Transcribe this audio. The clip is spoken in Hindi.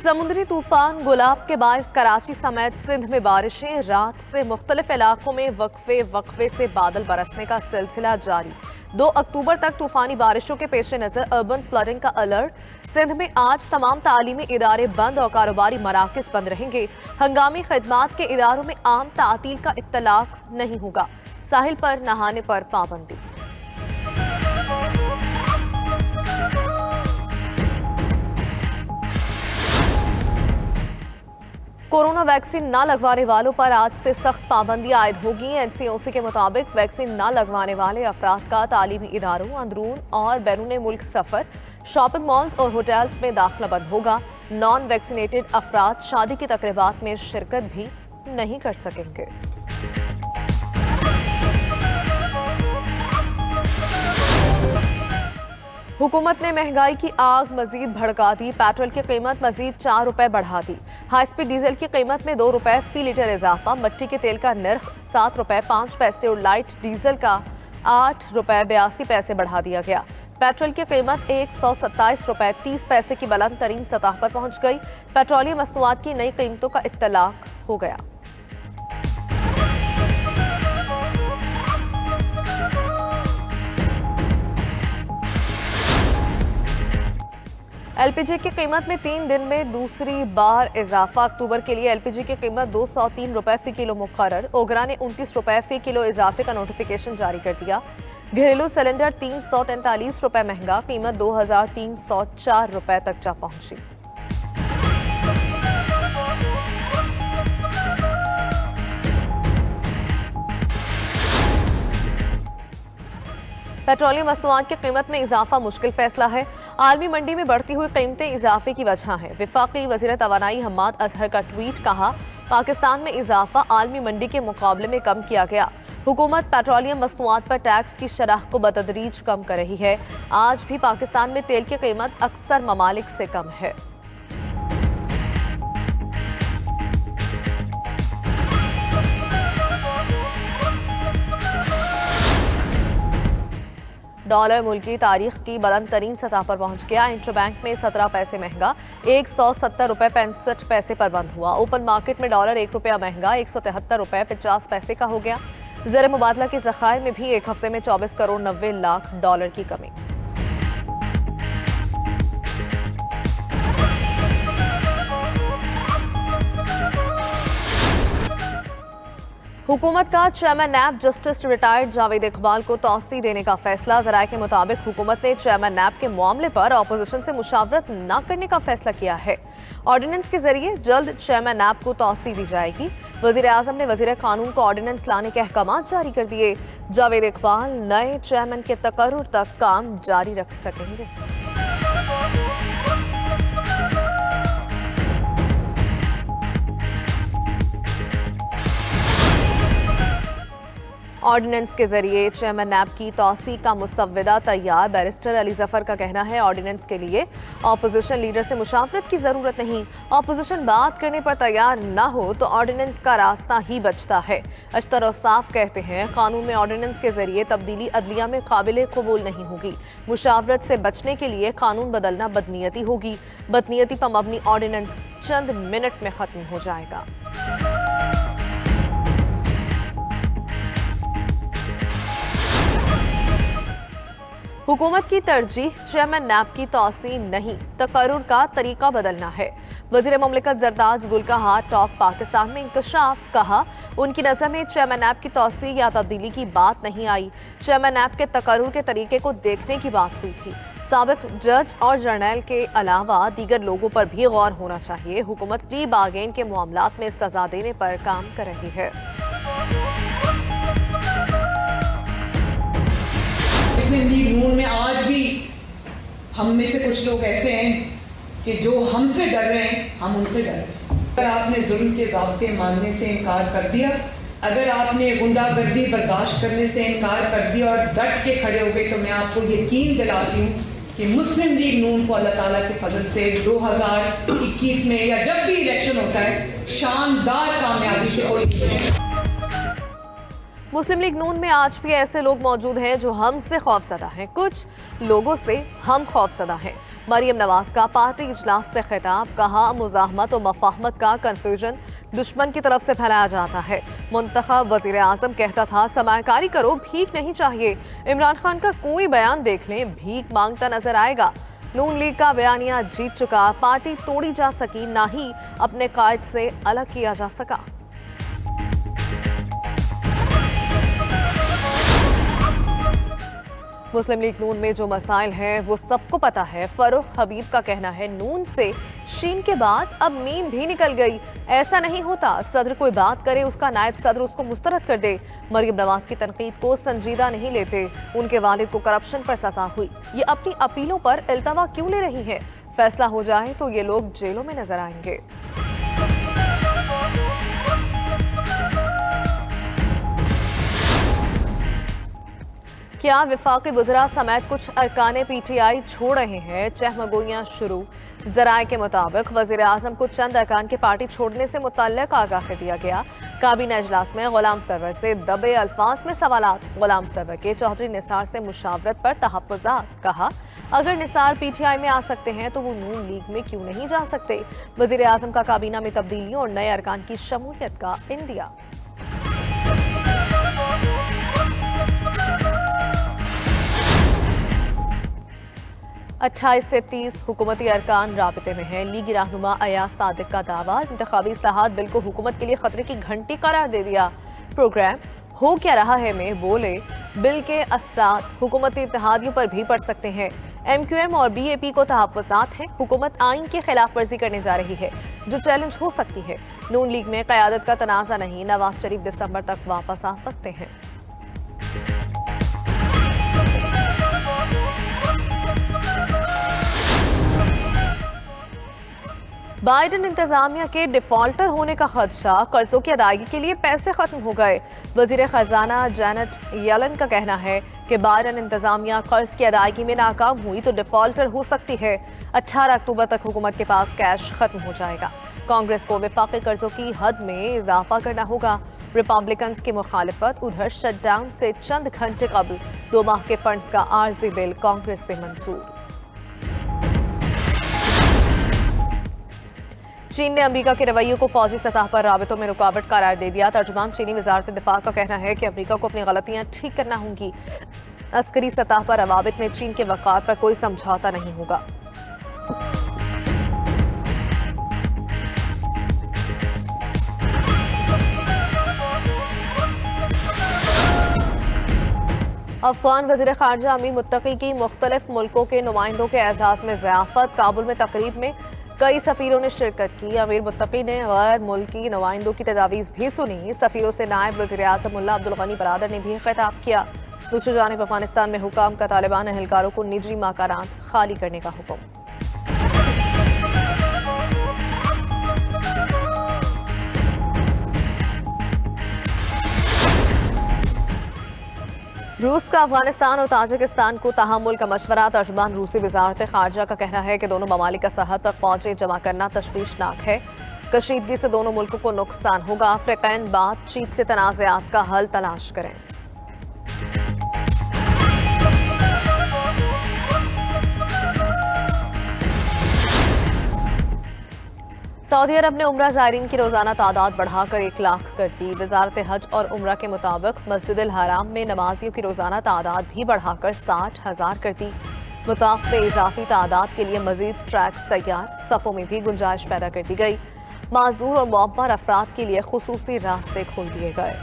समुद्री तूफान गुलाब के बायस कराची समेत सिंध में बारिशें। रात से मुख्तलिफ इलाकों में वक्फे से बादल बरसने का सिलसिला जारी। 2 अक्टूबर तक तूफानी बारिशों के पेश नज़र अर्बन फ्लडिंग का अलर्ट। सिंध में आज तमाम तालीमी इदारे बंद और कारोबारी मराकज़ बंद रहेंगे। हंगामी खदमात के इदारों में आम तातील का इत्तलाक नहीं होगा। साहिल पर नहाने पर पाबंदी। कोरोना वैक्सीन न लगवाने वालों पर आज से सख्त पाबंदी आयद होगी। NCOC के मुताबिक वैक्सीन न लगवाने वाले अफराद का तालीमी इदारों, अंदरून और बैरून मुल्क सफर, शॉपिंग मॉल्स और होटल्स में दाखिला बंद होगा। नॉन वैक्सीनेटेड अफराद शादी की तकरीबात में शिरकत भी नहीं कर सकेंगे। हुकूमत ने महंगाई की आग मजीद भड़का दी। पेट्रोल की कीमत मजीद 4 रुपए बढ़ा दी। हाई स्पीड डीजल की कीमत में 2 रुपए फी लीटर इजाफा। मिट्टी के तेल का नर्ख 7 रुपए 5 पैसे और लाइट डीजल का 8 रुपए 82 पैसे बढ़ा दिया गया। पेट्रोल की कीमत 127 रुपए 30 पैसे की बुलंद तरीन सतह पर पहुंच गई। पेट्रोलियम मसनूआत की नई कीमतों का इत्तलाक हो गया। LPG की कीमत में 3 दिन में दूसरी बार इजाफा। अक्टूबर के लिए LPG की कीमत 203 रुपए फी किलो मुकर्रर। ओगरा ने 29 रुपए फी किलो इजाफे का नोटिफिकेशन जारी कर दिया। घरेलू सिलेंडर 343 रुपए महंगा, कीमत 2304 रुपए तक जा पहुंची। पेट्रोलियम मसनूआत की कीमत में इजाफा मुश्किल फैसला है। आलमी मंडी में बढ़ती हुई कीमतें इजाफे की वजह है। वफाकी वज़ीर तवानाई हम्माद अजहर का ट्वीट, कहा पाकिस्तान में इजाफा आलमी मंडी के मुकाबले में कम किया गया। हुकूमत पेट्रोलियम मसनूआत पर टैक्स की शरह को बतदरीज कम कर रही है। आज भी पाकिस्तान में तेल की कीमत अक्सर ममालिक से कम है। डॉलर मुल्की तारीख की बुलंद तरीन सतह पर पहुंच गया। इंटरबैंक में 17 पैसे महंगा 170 रुपए 65 पैसे पर बंद हुआ। ओपन मार्केट में डॉलर 1 रुपया महंगा 173 रुपए 50 पैसे का हो गया। ज़र मुबादला के ज़खायर में भी एक हफ्ते में 24 करोड़ 90 लाख डॉलर की कमी। हुकूमत का चेयरमैन नैब जस्टिस रिटायर्ड जावेद इकबाल को तौसी देने का फैसला। ज़राए के मुताबिक हुकूमत ने चेयरमैन नैब के मामले पर अपोजिशन से मुशावरत न करने का फैसला किया है। ऑर्डिनेंस के जरिए जल्द चेयरमैन नैब को तौसी दी जाएगी। वज़ीर आज़म ने वज़ीर कानून को ऑर्डिनेंस लाने के अहकाम जारी कर दिए। जावेद इकबाल नए चेयरमैन के तकर्रुर तक काम जारी रख सकेंगे। ऑर्डिनेंस के जरिए चेयरमैन नैब की तौसी का मुसव्वदा तैयार। बैरिस्टर अली जफर का कहना है, ऑर्डिनेंस के लिए ऑपोजिशन लीडर से मुशावरत की जरूरत नहीं। ऑपोजिशन बात करने पर तैयार ना हो तो ऑर्डिनेंस का रास्ता ही बचता है। अशतर औसाफ कहते हैं, कानून में ऑर्डिनेंस के जरिए तब्दीली अदलिया में काबिल कबूल नहीं होगी। मुशावरत से बचने के लिए कानून बदलना बदनीयती होगी। बदनीयती पर मबनी ऑर्डिनेंस चंद मिनट में खत्म हो जाएगा। हुकूमत की तरजीह चेयरमैन नैब की तौसी नहीं, तकर्रुर का तरीका बदलना है। वज़ीर मुमलिकत जरदाज गुल का हाथ टॉक पाकिस्तान में इंकशाफ, कहा उनकी नज़र में चेयरमैन नैब की तौसी या तब्दीली की बात नहीं आई। चेयरमैन नैब के तकर्रुर के तरीके को देखने की बात हुई थी। साबिक जज और जर्नल के अलावा दीगर लोगों पर भी गौर होना चाहिए। हुकूमत प्ली बार्गेन के मामलात में सजा देने पर काम कर रही है। मुस्लिम लीग नून में आज भी हम में से कुछ लोग ऐसे हैं कि जो हमसे डर रहे हैं, हम उनसे डर रहे हैं। अगर आपने जुल्म के ज़ाब्ते मानने से इनकार कर दिया, अगर आपने गुंडागर्दी बर्दाश्त करने से इनकार कर दिया और डट के खड़े हो गए, तो मैं आपको यकीन दिलाती हूँ कि मुस्लिम लीग नून को अल्लाह ताला के फजल से 2021 में या जब भी इलेक्शन होता है शानदार कामयाबी से कोई। मुस्लिम लीग नून में आज भी ऐसे लोग मौजूद हैं जो हमसे खौफजदा हैं। कुछ लोगों से हम खौफजदा हैं। मरियम नवाज का पार्टी इजलास से खिताब, कहा मुज़ाहमत और मफाहमत का कंफ्यूजन दुश्मन की तरफ से फैलाया जाता है। मुंतखब वजीर आजम कहता था सरमायाकारी करो, भीख नहीं चाहिए। इमरान खान का कोई बयान देख लें, भीख मांगता नजर आएगा। नून लीग का बयानिया जीत चुका, पार्टी तोड़ी जा सकी, ना ही अपने कायद से अलग किया जा सका। मुस्लिम लीग नून में जो मसाइल हैं वो सबको पता है। फरूख हबीब का कहना है नून से शीन के बाद अब मीम भी निकल गई। ऐसा नहीं होता, सदर कोई बात करे उसका नायब सदर उसको मुस्तरद कर दे। मरियम नवाज की तनकीद को संजीदा नहीं लेते। उनके वालिद को करप्शन पर सजा हुई, ये अपनी अपीलों पर इल्तवा क्यों ले रही है? फैसला हो जाए तो ये लोग जेलों में नजर आएंगे। क्या विफाकी वज़रा समेत कुछ अरकान पीटीआई छोड़ रहे हैं? चहमगोइयां शुरू। जराये के मुताबिक वज़ीर आज़म को चंद अरकान के पार्टी छोड़ने से मुतल्लिक़ आगाह कर दिया गया। काबीना इजलास में गुलाम सरवर से दबे अल्फाज में सवालात। गुलाम सरवर के चौधरी निसार से मुशावरत पर तहफ़्फ़ुज़ात। कहा अगर निसार पीटीआई में आ सकते हैं तो वो नून लीग में क्यों नहीं जा सकते? वज़ीर आज़म का काबीना में तब्दीलियों और नए अरकान की शमूलियत का इंदिया। 28 से 30 हुकूमती अरकान राबते में हैं। लीगी रहनुमा अयाज सादिक का दावा, इंतखाबी इस्लाहात बिल को हुकूमत के लिए खतरे की घंटी करार दे दिया। प्रोग्राम हो क्या रहा है में बोले बिल के असरात हुकूमती इत्तेहादियों पर भी पड़ सकते हैं। MQM और BAP को तहफ़्फ़ुज़ात हैं। हुकूमत आइन की खिलाफ वर्जी करने जा रही है जो चैलेंज हो सकती है। नून लीग में क़यादत का तनाज़ा नहीं, नवाज शरीफ दिसंबर तक वापस आ सकते हैं। बाइडेन इंतजामिया के डिफॉल्टर होने का खदशा, कर्जों की अदायगी के लिए पैसे खत्म हो गए। वजीर खजाना जैनेट येलन का कहना है कि बाइडेन इंतजामिया कर्ज की अदायगी में नाकाम हुई तो डिफॉल्टर हो सकती है। 18 अक्टूबर तक हुकूमत के पास कैश खत्म हो जाएगा। कांग्रेस को वफाकी कर्जों की हद में इजाफा करना होगा। रिपब्लिकन्स की मुखालिफत, उधर शटडाउन से चंद घंटे कबल 2 माह के फंड्स का आर्जी बिल कांग्रेस से मंजूर। चीन ने अमेरिका के रवैये को फौजी सतह पर राबितों में रुकावट करार दे दिया। तर्जुमान चीनी वजारत दिफा का कहना है कि अमेरिका को अपनी गलतियां ठीक करना होंगी। अस्करी सतह पर रवाबित में चीन के वक़ार पर कोई समझौता नहीं होगा। अफगान वज़ीर ख़ारजा अमीर मुत्तकी की मुख्तलिफ मुल्कों के नुमाइंदों के एजाज़ में ज़ियाफ़त। काबुल में तकरीब में कई सफ़ीरों ने शिरकत की। अमीर मुत्तकी ने गैर मुल्की नुमाइंदों की तजावीज़ भी सुनी। सफ़ीरों से नायब वज़ीर आज़म मुल्ला अब्दुल गनी बरादर ने भी खिताब किया। दूसरी जानिब अफगानिस्तान में हुकाम का तालिबान एहलकारों को निजी मकानात खाली करने का हुक्म। रूस का अफगानिस्तान और ताजिकिस्तान को तहम्मुल का मशवरा। तर्जुमान रूसी वजारत खारजा का कहना है कि दोनों ममालिक का सरहद पर फौजें जमा करना तशवीशनाक है। कशीदगी से दोनों मुल्कों को नुकसान होगा। अफ्रीकैन बातचीत से तनाज़ात का हल तलाश करें। सऊदी अरब ने उम्रा ज़ायरीन की रोज़ाना तादाद बढ़ाकर 1 लाख कर दी। वज़ारत हज और उम्रा के मुताबिक मस्जिदुल हराम में नमाजियों की रोज़ाना तादाद भी बढ़ाकर 60,000 कर दी। मुताफ में इजाफी तादाद के लिए मजीद ट्रैक्स तैयार, सफ़ों में भी गुंजाइश पैदा कर दी गई। माजूर और मुअव्वर अफराद के लिए खुसूसी रास्ते खोल दिए गए।